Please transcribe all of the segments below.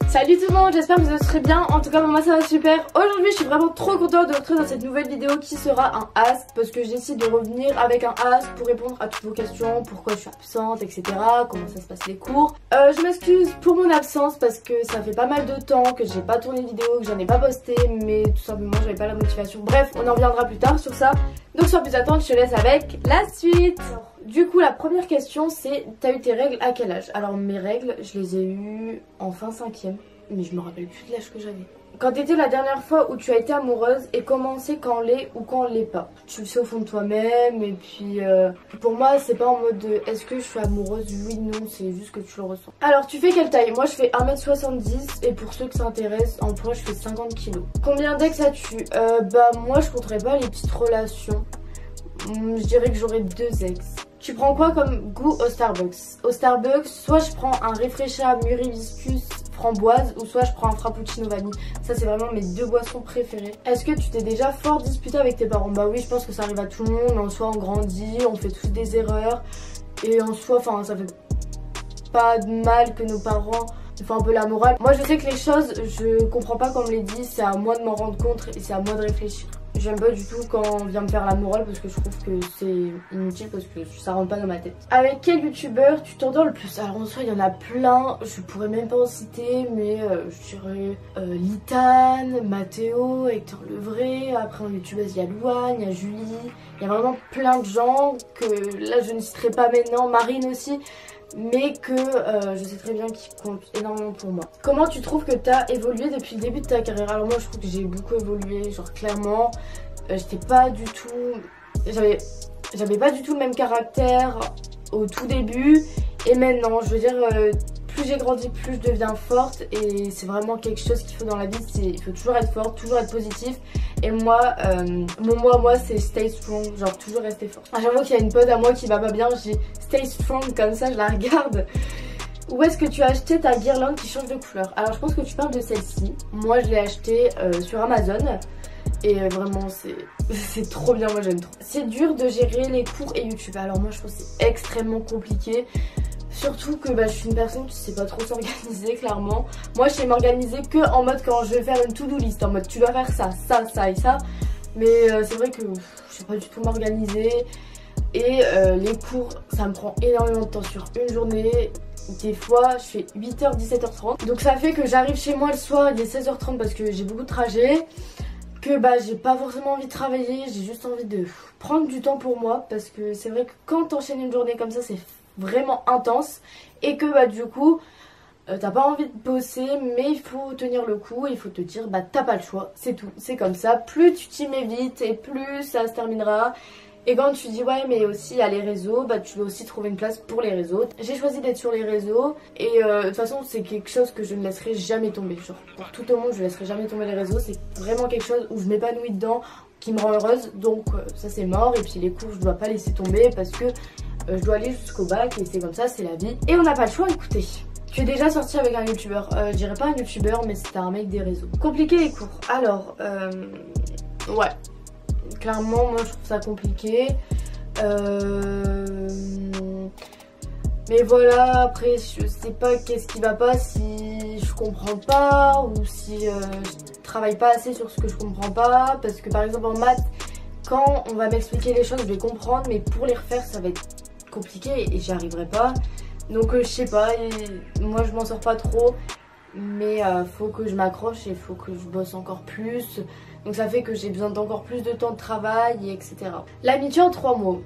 Salut tout le monde, j'espère que vous serez bien. En tout cas moi ça va super. Aujourd'hui je suis vraiment trop contente de vous retrouver dans cette nouvelle vidéo qui sera un ask, parce que j'ai décidé de revenir avec un ask pour répondre à toutes vos questions, pourquoi je suis absente, etc. Comment ça se passe les cours. Je m'excuse pour mon absence parce que ça fait pas mal de temps que j'ai pas tourné de vidéo, que j'en ai pas posté, mais tout simplement j'avais pas la motivation. Bref, on en reviendra plus tard sur ça. Donc sans plus attendre, je te laisse avec la suite. Du coup la première question c'est, t'as eu tes règles à quel âge? Alors mes règles je les ai eues en fin 5ème, mais je me rappelle plus de l'âge que j'avais. Quand t'étais la dernière fois où tu as été amoureuse et comment c'est quand on l'est ou quand on l'est pas? Tu le sais au fond de toi-même, et puis pour moi c'est pas en mode de est-ce que je suis amoureuse? Oui, non, c'est juste que tu le ressens. Alors tu fais quelle taille? Moi je fais 1m70 et pour ceux que ça intéresse, en poids je fais 50 kg. Combien d'ex as-tu? Bah moi je compterais pas les petites relations. Je dirais que j'aurais 2 ex. Tu prends quoi comme goût au Starbucks? Au Starbucks, soit je prends un réfléchia mûri hibiscus framboise, ou soit je prends un frappuccino vanille. Ça c'est vraiment mes 2 boissons préférées. Est-ce que tu t'es déjà fort disputé avec tes parents? Bah oui, je pense que ça arrive à tout le monde. En soi on grandit, on fait tous des erreurs, et en soi enfin ça fait pas de mal que nos parents font un peu la morale. Moi je sais que les choses, je comprends pas comme on les dit, c'est à moi de m'en rendre compte et c'est à moi de réfléchir. J'aime pas du tout quand on vient me faire la morale parce que je trouve que c'est inutile, parce que ça rentre pas dans ma tête. Avec quel youtubeur tu t'endors le plus? Alors en soi il y en a plein, je pourrais même pas en citer, mais je dirais Litane, Mathéo, Hector Levray. Après en youtubeuse il y a Louane, il y a Julie, il y a vraiment plein de gens que là je ne citerai pas maintenant, Marine aussi, mais que je sais très bien qu'ils comptent énormément pour moi. Comment tu trouves que tu as évolué depuis le début de ta carrière? Alors moi je trouve que j'ai beaucoup évolué, genre clairement j'étais pas du tout, j'avais pas du tout le même caractère au tout début, et maintenant je veux dire plus j'ai grandi, plus je deviens forte, et c'est vraiment quelque chose qu'il faut dans la vie, il faut toujours être forte, toujours être positif. Et moi, mon mot à moi c'est stay strong, genre toujours rester forte. À chaque fois qu'il y a une pote à moi qui va pas bien, je dis stay strong, comme ça je la regarde. Où est-ce que tu as acheté ta guirlande qui change de couleur? Alors je pense que tu parles de celle-ci. Moi je l'ai achetée sur Amazon, et vraiment c'est trop bien, moi j'aime trop. C'est dur de gérer les cours et YouTube. Alors moi je trouve que c'est extrêmement compliqué. Surtout que je suis une personne qui sait pas trop s'organiser, clairement. Moi je sais m'organiser que en mode quand je vais faire une to-do list, en mode tu dois faire ça, ça, ça et ça. Mais c'est vrai que je sais pas du tout m'organiser. Et les cours ça me prend énormément de temps sur une journée. Des fois je fais 8h 17h30. Donc ça fait que j'arrive chez moi le soir, il est 16h30 parce que j'ai beaucoup de trajets. Que j'ai pas forcément envie de travailler, j'ai juste envie de prendre du temps pour moi. Parce que c'est vrai que quand t'enchaînes une journée comme ça c'est vraiment intense, et que du coup t'as pas envie de bosser, mais il faut tenir le coup, il faut te dire t'as pas le choix, c'est tout, c'est comme ça. Plus tu t'y mets vite et plus ça se terminera. Et quand tu dis ouais mais aussi il y a les réseaux, tu dois aussi trouver une place pour les réseaux. J'ai choisi d'être sur les réseaux, et de toute façon c'est quelque chose que je ne laisserai jamais tomber. Genre pour tout au monde je laisserai jamais tomber les réseaux, c'est vraiment quelque chose où je m'épanouis dedans, qui me rend heureuse. Donc ça c'est mort. Et puis les cours je dois pas laisser tomber parce que je dois aller jusqu'au bac, et c'est comme ça, c'est la vie. Et on n'a pas le choix, écoutez. Tu es déjà sortie avec un youtubeur? Je dirais pas un youtubeur, mais c'était un mec des réseaux. Compliqué les cours? Alors, ouais. Clairement, moi je trouve ça compliqué. Mais voilà, après je sais pas qu'est-ce qui va pas, si je comprends pas ou si je travaille pas assez sur ce que je comprends pas. Parce que par exemple en maths, quand on va m'expliquer les choses je vais comprendre, mais pour les refaire ça va être compliqué et j'y arriverai pas. Donc je sais pas, moi je m'en sors pas trop, mais faut que je m'accroche et faut que je bosse encore plus. Donc ça fait que j'ai besoin d'encore plus de temps de travail, et etc. L'amitié en 3 mots.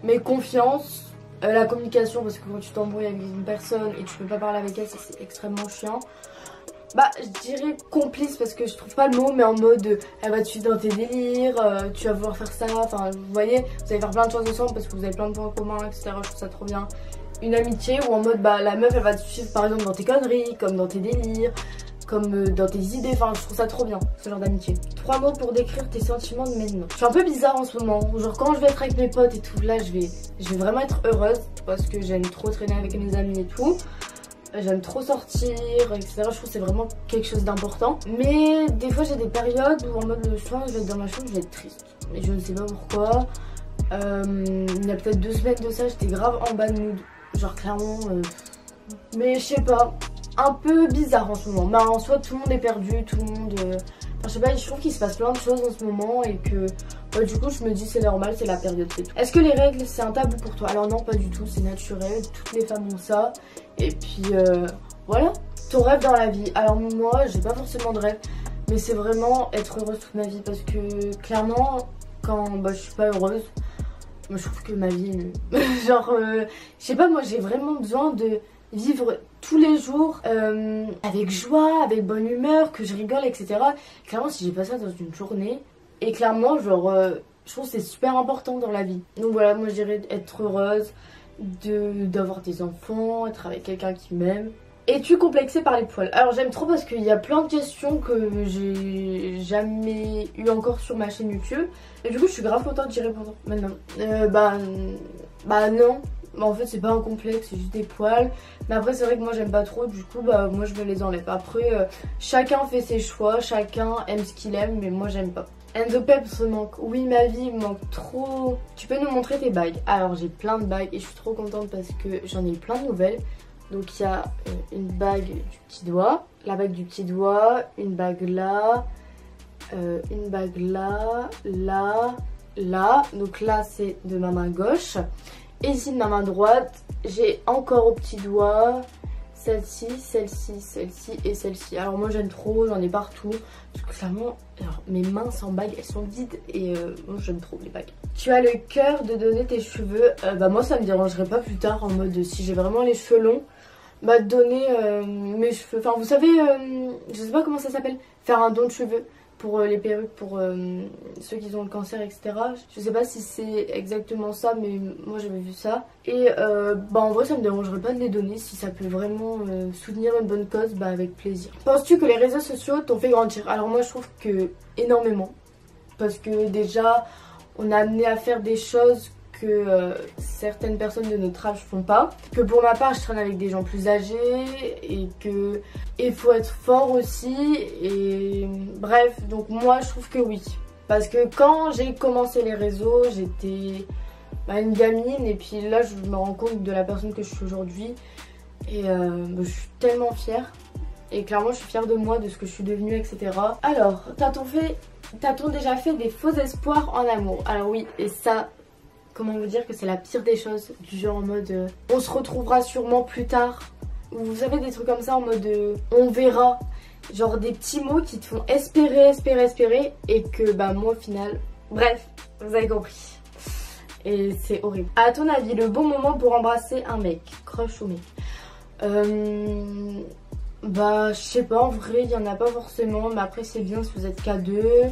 Mais confiance, la communication, parce que quand tu t'embrouilles avec une personne et tu peux pas parler avec elle, ça c'est extrêmement chiant. Je dirais complice, parce que je trouve pas le mot, mais en mode elle va te suivre dans tes délires, tu vas vouloir faire ça, enfin vous voyez, vous allez faire plein de choses ensemble parce que vous avez plein de points communs, etc. Je trouve ça trop bien. Une amitié où en mode la meuf elle va te suivre par exemple dans tes conneries, comme dans tes délires, comme dans tes idées, enfin je trouve ça trop bien, ce genre d'amitié. 3 mots pour décrire tes sentiments de maintenant. Je suis un peu bizarre en ce moment, genre quand je vais être avec mes potes et tout, là je vais vraiment être heureuse parce que j'aime trop traîner avec mes amis et tout. J'aime trop sortir, etc. Je trouve que c'est vraiment quelque chose d'important. Mais des fois j'ai des périodes où en mode le soir je vais être dans ma chambre, je vais être triste. Mais je ne sais pas pourquoi. Il y a peut-être 2 semaines de ça, j'étais grave en bad mood. Genre clairement. Mais je sais pas. un peu bizarre en ce moment. Bah en soi tout le monde est perdu, tout le monde... Enfin, je sais pas, je trouve qu'il se passe plein de choses en ce moment et que du coup je me dis c'est normal, c'est la période, c'est tout. Est-ce que les règles c'est un tabou pour toi? Alors non, pas du tout, c'est naturel, toutes les femmes ont ça. Et puis voilà, ton rêve dans la vie. Alors moi j'ai pas forcément de rêve, mais c'est vraiment être heureuse toute ma vie. Parce que clairement quand je suis pas heureuse, moi je trouve que ma vie est nulle. Genre je sais pas, moi j'ai vraiment besoin de vivre tous les jours avec joie, avec bonne humeur, que je rigole, etc. Clairement si j'ai pas ça dans une journée, et clairement genre je trouve que c'est super important dans la vie. Donc voilà, moi je dirais être heureuse, d'avoir des enfants, être avec quelqu'un qui m'aime. Es-tu complexée par les poils? Alors j'aime trop parce qu'il y a plein de questions que j'ai jamais eu encore sur ma chaîne YouTube. Et du coup je suis grave contente d'y répondre maintenant. Bah non. En fait c'est pas un complexe, c'est juste des poils. Mais après c'est vrai que moi j'aime pas trop, du coup bah moi je me les enlève. Après chacun fait ses choix, chacun aime ce qu'il aime, mais moi j'aime pas. And the peps manque, oui ma vie me manque trop. Tu peux nous montrer tes bagues? Alors j'ai plein de bagues et je suis trop contente parce que j'en ai eu plein de nouvelles. Donc il y a une bague du petit doigt, la bague du petit doigt, une bague là, une bague là, là, là. Donc là c'est de ma main gauche. Et ici de ma main droite, j'ai encore au petit doigt celle-ci, celle-ci, celle-ci et celle-ci. Alors moi j'aime trop, j'en ai partout. Parce que clairement, alors, mes mains sans bague, elles sont vides et moi j'aime trop les bagues. Tu as le cœur de donner tes cheveux. Bah moi ça me dérangerait pas plus tard, en mode si j'ai vraiment les cheveux longs, bah donner mes cheveux. Enfin vous savez, je sais pas comment ça s'appelle, faire un don de cheveux pour les perruques, pour ceux qui ont le cancer, etc. Je sais pas si c'est exactement ça, mais moi j'avais vu ça. Et bah en vrai ça me dérangerait pas de les donner si ça peut vraiment soutenir une bonne cause, bah avec plaisir. Penses-tu que les réseaux sociaux t'ont fait grandir? Alors moi je trouve que énormément. Parce que déjà on a amené à faire des choses que certaines personnes de notre âge font pas. Que pour ma part je traîne avec des gens plus âgés et que il faut être fort aussi. Et bref, donc moi je trouve que oui. Parce que quand j'ai commencé les réseaux, j'étais une gamine et puis là je me rends compte de la personne que je suis aujourd'hui. Et je suis tellement fière. Et clairement je suis fière de moi, de ce que je suis devenue, etc. Alors, t'a-t-on déjà fait des faux espoirs en amour? Alors oui, et ça... Comment vous dire que c'est la pire des choses, du genre en mode on se retrouvera sûrement plus tard. Ou vous savez des trucs comme ça en mode on verra. Genre des petits mots qui te font espérer, espérer, espérer. Et que bah moi au final, bref, vous avez compris. Et c'est horrible. À ton avis, le bon moment pour embrasser un mec, crush ou mec? Bah je sais pas, en vrai il y en a pas forcément. Mais après c'est bien si vous êtes qu'à deux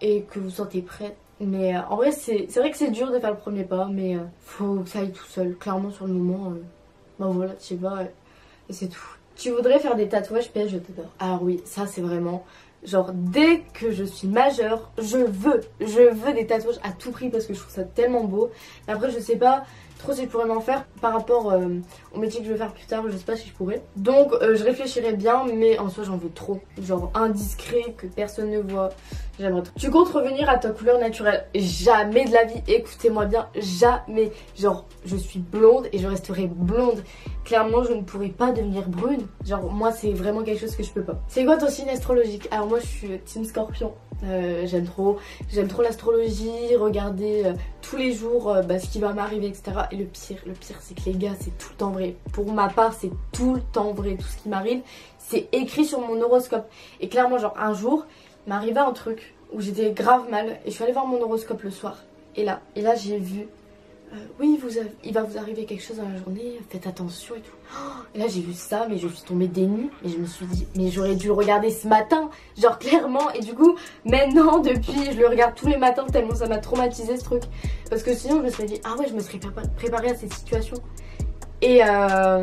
et que vous sentez prête. Mais en vrai c'est vrai que c'est dur de faire le premier pas, mais faut que ça aille tout seul. Clairement sur le moment, bah voilà, tu sais pas, et c'est tout. Tu voudrais faire des tatouages PS je t'adore? Alors oui, ça c'est vraiment, genre dès que je suis majeure, je veux des tatouages à tout prix parce que je trouve ça tellement beau. Mais après je sais pas trop si je pourrais m'en faire par rapport au métier que je vais faire plus tard, je sais pas si je pourrais. Donc je réfléchirais bien, mais en soi j'en veux trop. Genre indiscret, que personne ne voit, j'aimerais trop. Tu comptes revenir à ta couleur naturelle? Jamais de la vie, écoutez-moi bien, jamais. Genre je suis blonde et je resterai blonde. Clairement je ne pourrais pas devenir brune. Genre moi c'est vraiment quelque chose que je peux pas. C'est quoi ton signe astrologique? Alors moi je suis team Scorpion. J'aime trop l'astrologie, regarder tous les jours ce qui va m'arriver, etc. Et le pire c'est que les gars c'est tout le temps vrai. Pour ma part c'est tout le temps vrai. Tout ce qui m'arrive c'est écrit sur mon horoscope. Et clairement genre un jour il m'arrivait un truc où j'étais grave mal et je suis allée voir mon horoscope le soir. Et là j'ai vu oui il va vous arriver quelque chose dans la journée, faites attention et tout. Et là j'ai vu ça, mais je suis tombée des nues. Et je me suis dit mais j'aurais dû le regarder ce matin, genre clairement. Et du coup maintenant depuis je le regarde tous les matins tellement ça m'a traumatisé ce truc. Parce que sinon je me serais dit ah ouais je me serais préparée à cette situation. Et bah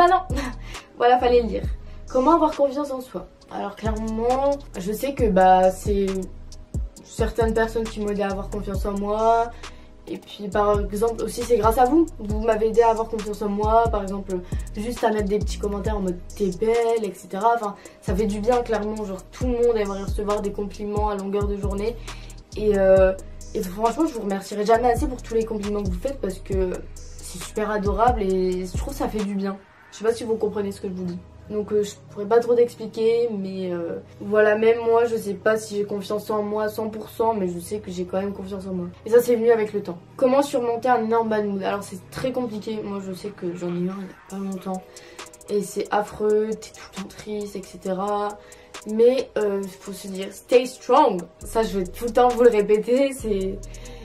non. Voilà, fallait le dire. Comment avoir confiance en soi? Alors clairement je sais que bah c'est certaines personnes qui m'ont aidé à avoir confiance en moi. Et puis par exemple aussi c'est grâce à vous. Vous m'avez aidé à avoir confiance en moi. Par exemple juste à mettre des petits commentaires en mode t'es belle, etc. Enfin ça fait du bien clairement. Genre tout le monde aimerait recevoir des compliments à longueur de journée. Et franchement je vous remercierai jamais assez pour tous les compliments que vous faites. Parce que c'est super adorable et je trouve que ça fait du bien. Je sais pas si vous comprenez ce que je vous dis. Donc je pourrais pas trop t'expliquer, mais voilà, même moi je sais pas si j'ai confiance en moi à 100%, mais je sais que j'ai quand même confiance en moi. Et ça c'est venu avec le temps. Comment surmonter un énorme bad mood? Alors c'est très compliqué, moi je sais que j'en ai eu un il y a pas longtemps. Et c'est affreux, t'es tout le temps triste, etc. Mais il faut se dire stay strong. Ça je vais tout le temps vous le répéter, c'est...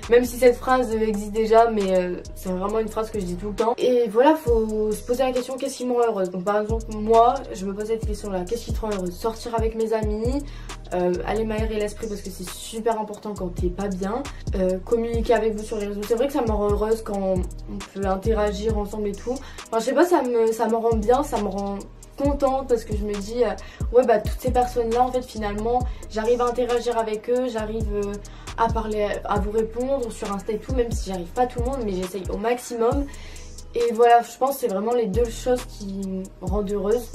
Même si cette phrase existe déjà, mais c'est vraiment une phrase que je dis tout le temps. Et voilà, faut se poser la question, qu'est-ce qui me rend heureuse? Donc par exemple, moi, je me pose cette question-là, qu'est-ce qui te rend heureuse? Sortir avec mes amis, aller m'aérer l'esprit parce que c'est super important quand t'es pas bien, communiquer avec vous sur les réseaux. C'est vrai que ça me rend heureuse quand on peut interagir ensemble et tout. Enfin, je sais pas, ça me rend bien, ça me rend contente parce que je me dis ouais bah toutes ces personnes là en fait finalement j'arrive à interagir avec eux, j'arrive à parler, à vous répondre sur Insta et tout, même si j'arrive pas à tout le monde, mais j'essaye au maximum. Et voilà, je pense que c'est vraiment les deux choses qui me rendent heureuse,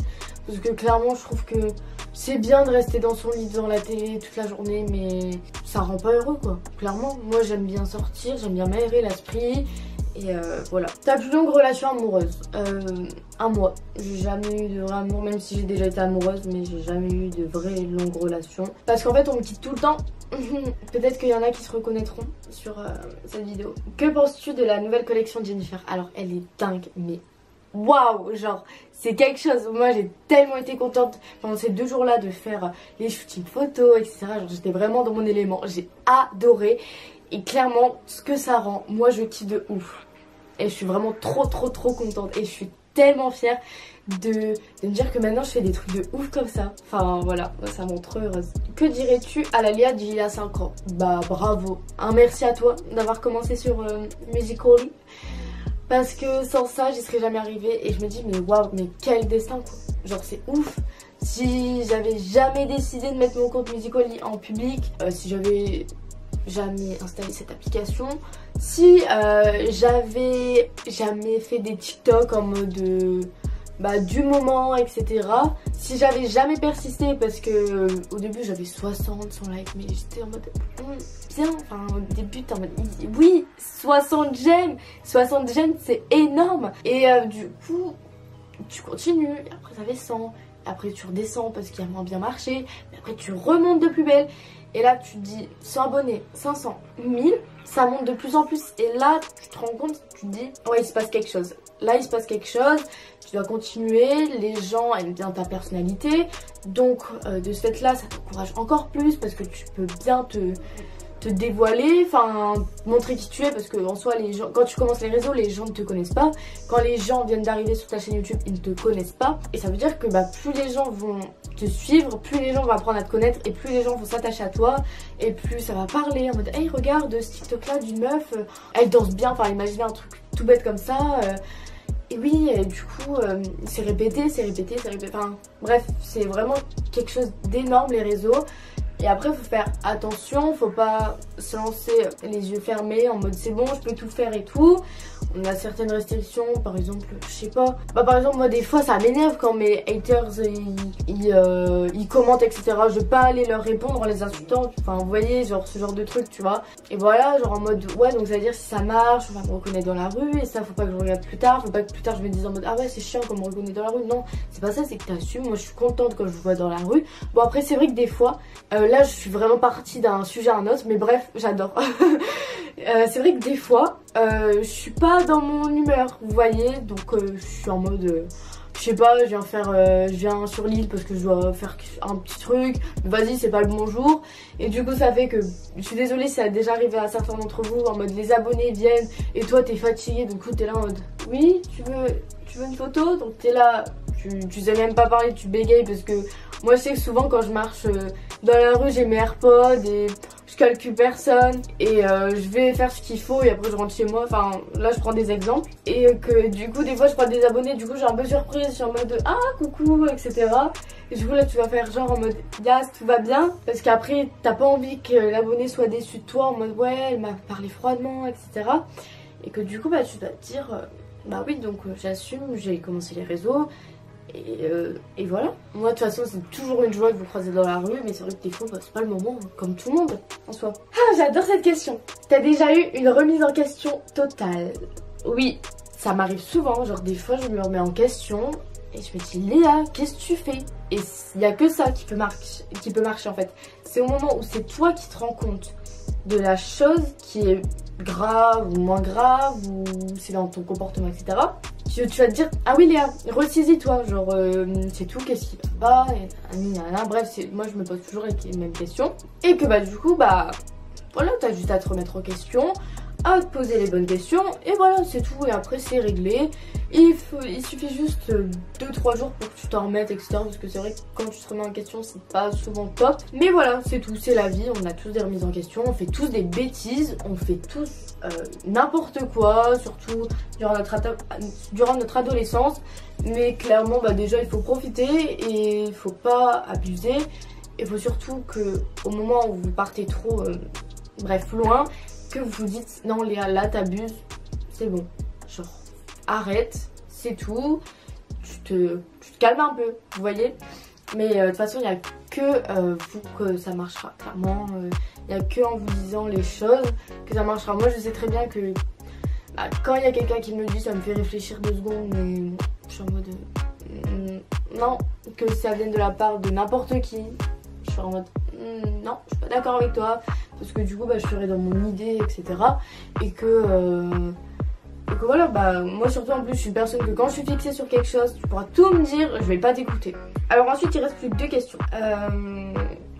parce que clairement je trouve que c'est bien de rester dans son lit devant la télé toute la journée, mais ça rend pas heureux quoi, clairement. Moi j'aime bien sortir, j'aime bien m'aérer l'esprit. Et voilà. Ta plus longue relation amoureuse? Un mois. J'ai jamais eu de vrai amour, même si j'ai déjà été amoureuse, mais j'ai jamais eu de vraie longue relation. Parce qu'en fait on me quitte tout le temps. Peut-être qu'il y en a qui se reconnaîtront sur cette vidéo. Que penses-tu de la nouvelle collection de Jennifer? Alors elle est dingue, mais waouh, genre c'est quelque chose. Moi j'ai tellement été contente pendant ces 2 jours là de faire les shootings photos, etc. Genre j'étais vraiment dans mon élément, j'ai adoré. Et clairement ce que ça rend, moi je kiffe de ouf. Et je suis vraiment trop contente. Et je suis tellement fière de me dire que maintenant je fais des trucs de ouf comme ça. Enfin voilà, ça me rend trop heureuse. Que dirais-tu à la Lia d'il y a 5 ans? Bah bravo. Un merci à toi d'avoir commencé sur Musical.ly. Parce que sans ça j'y serais jamais arrivée. Et je me dis mais waouh, mais quel destin quoi. Genre c'est ouf. Si j'avais jamais décidé de mettre mon compte Musical.ly en public, si j'avais jamais installé cette application, si j'avais jamais fait des TikTok en mode du moment, etc. Si j'avais jamais persisté, parce que au début j'avais 60, 100 likes, mais j'étais en mode bien, enfin au début t'es en mode oui, 60 j'aime c'est énorme. Et du coup tu continues, et après ça fait 100, après tu redescends parce qu'il a moins bien marché, mais après tu remontes de plus belle. Et là tu te dis 100 abonnés, 500, 1000, ça monte de plus en plus. Et là tu te rends compte, tu te dis ouais il se passe quelque chose. Là il se passe quelque chose, tu dois continuer, les gens aiment bien ta personnalité. Donc de ce fait là ça t'encourage encore plus parce que tu peux bien te dévoiler, enfin montrer qui tu es, parce que en soi les gens, quand tu commences les réseaux, les gens ne te connaissent pas. Quand les gens viennent d'arriver sur ta chaîne YouTube, ils ne te connaissent pas. Et ça veut dire que plus les gens vont te suivre, plus les gens vont apprendre à te connaître, et plus les gens vont s'attacher à toi, et plus ça va parler en mode hey regarde ce TikTok là d'une meuf, elle danse bien, enfin imaginez un truc tout bête comme ça. Et oui, et du coup, c'est répété, enfin bref, c'est vraiment quelque chose d'énorme les réseaux. Et après faut faire attention, faut pas se lancer les yeux fermés en mode c'est bon je peux tout faire et tout. On a certaines restrictions, par exemple je sais pas, par exemple moi des fois ça m'énerve quand mes haters ils commentent etc. Je vais pas aller leur répondre en les insultant, enfin vous voyez genre ce genre de truc tu vois. Et voilà genre en mode ouais donc ça veut dire si ça marche on va me reconnaître dans la rue, et ça faut pas que je regarde plus tard, faut pas que plus tard je me dise en mode ah ouais c'est chiant qu'on me reconnaît dans la rue. Non c'est pas ça, c'est que t'assumes. Moi je suis contente quand je vous vois dans la rue. Bon après c'est vrai que des fois là je suis vraiment partie d'un sujet à un autre, mais bref j'adore. C'est vrai que des fois je suis pas dans mon humeur vous voyez, donc je suis en mode je sais pas, je viens sur l'île parce que je dois faire un petit truc, vas-y c'est pas le bon jour. Et du coup ça fait que, je suis désolée si ça a déjà arrivé à certains d'entre vous, en mode les abonnés viennent et toi t'es fatigué, du coup t'es là en mode oui tu veux une photo, donc t'es là, tu sais même pas parler, tu bégayes, parce que moi je sais que souvent quand je marche dans la rue j'ai mes AirPods et je calcule personne, et je vais faire ce qu'il faut et après je rentre chez moi. Enfin là je prends des exemples, et que du coup des fois je prends des abonnés, du coup j'ai un peu surprise, je suis en mode ah coucou etc. Et du coup là tu vas faire genre en mode yes tout va bien, parce qu'après t'as pas envie que l'abonné soit déçu de toi en mode ouais elle m'a parlé froidement etc. Et que du coup tu dois te dire bah oui donc j'assume, j'ai commencé les réseaux. Et voilà. Moi de toute façon c'est toujours une joie de vous croiser dans la rue, mais c'est vrai que des fois c'est pas le moment, comme tout le monde en soi. Ah j'adore cette question. T'as déjà eu une remise en question totale? Oui, ça m'arrive souvent, genre des fois je me remets en question Et je me dis Léa, qu'est-ce que tu fais? Et il n'y a que ça qui peut marcher en fait. C'est au moment où c'est toi qui te rends compte de la chose qui est grave ou moins grave, ou c'est dans ton comportement, etc. Tu vas te dire, ah oui Léa, ressaisis-toi, genre c'est tout, qu'est-ce qui va pas, bref, moi je me pose toujours les mêmes questions. Et que bah du coup, bah voilà, t'as juste à te remettre en question, à te poser les bonnes questions, et voilà, c'est tout, et après c'est réglé. Il suffit juste 2-3 jours pour que tu t'en remettes, etc. Parce que c'est vrai que quand tu te remets en question, c'est pas souvent top. Mais voilà, c'est tout, c'est la vie, on a tous des remises en question, on fait tous des bêtises, on fait tous n'importe quoi, surtout durant notre adolescence. Mais clairement, bah déjà, il faut profiter et il faut pas abuser. Il faut surtout que au moment où vous partez trop, bref, loin, que vous vous dites, non Léa, là t'abuses, c'est bon, genre arrête, c'est tout, tu te calmes un peu, vous voyez. Mais de toute façon, il n'y a que vous que ça marchera, clairement. Il n'y a que en vous disant les choses que ça marchera. Moi, je sais très bien que bah, quand il y a quelqu'un qui me dit, ça me fait réfléchir 2 secondes, mais je suis en mode non, que ça vienne de la part de n'importe qui. Je suis en mode non, je suis pas d'accord avec toi, parce que du coup, bah, je serai dans mon idée, etc. Et que voilà, bah moi surtout en plus je suis une personne que quand je suis fixée sur quelque chose, tu pourras tout me dire, je vais pas t'écouter. Alors ensuite il reste plus que 2 questions.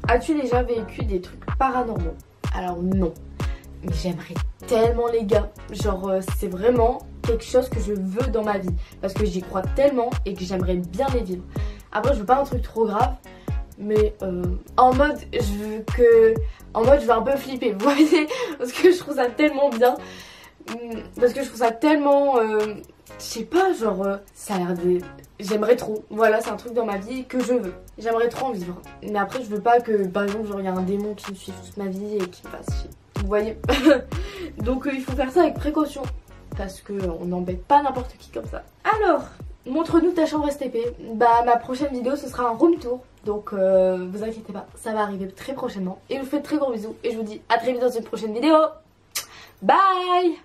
As-tu déjà vécu des trucs paranormaux? Alors non, mais j'aimerais tellement les gars, genre c'est vraiment quelque chose que je veux dans ma vie, parce que j'y crois tellement et que j'aimerais bien les vivre. Après je veux pas un truc trop grave, mais en mode je veux un peu flipper, vous voyez, parce que je trouve ça tellement bien. Parce que je trouve ça tellement je sais pas, genre ça a l'air de... J'aimerais trop, voilà, c'est un truc dans ma vie que je veux, j'aimerais trop en vivre. Mais après je veux pas que par exemple genre il y a un démon qui me suive toute ma vie et qui me fasse chier, vous voyez. Donc il faut faire ça avec précaution, parce que on n'embête pas n'importe qui comme ça. Alors montre-nous ta chambre STP. Bah ma prochaine vidéo ce sera un room tour, donc vous inquiétez pas, ça va arriver très prochainement. Et je vous fais de très gros bisous et je vous dis à très vite dans une prochaine vidéo. Bye.